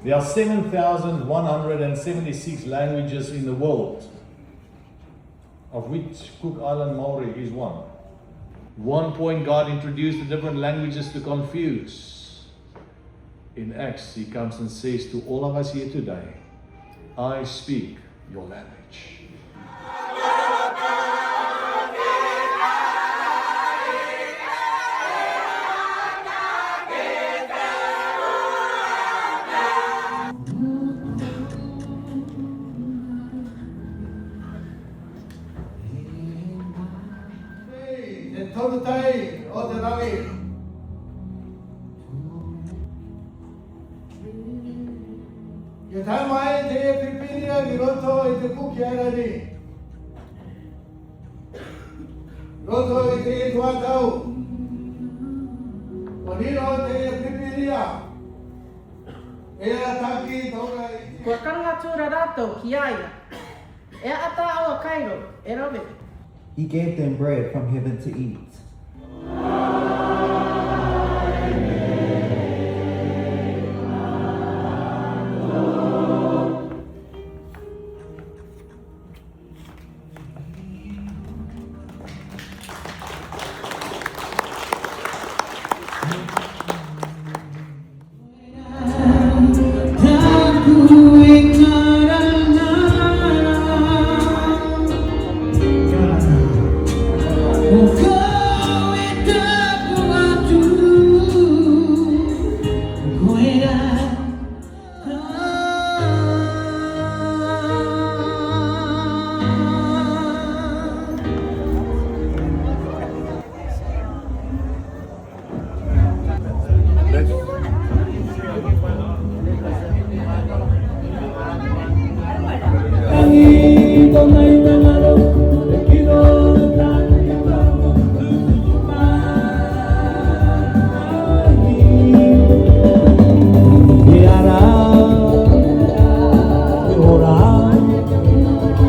There are 7,176 languages in the world, of which Cook Island Māori is one. One point, God introduced the different languages to confuse. In Acts, He comes and says to all of us here today, I speak your language. Tautai o te rangi. Ia tai mai te Bibilia ki roto i te Cook Islands. Roto i te tuatau. O nino te Bibilia. Ea taki taonga i te. Kua kanga tūra rātou ki aia. Ea ata awa kairo, e rawe. He gave them bread from heaven to eat. Don't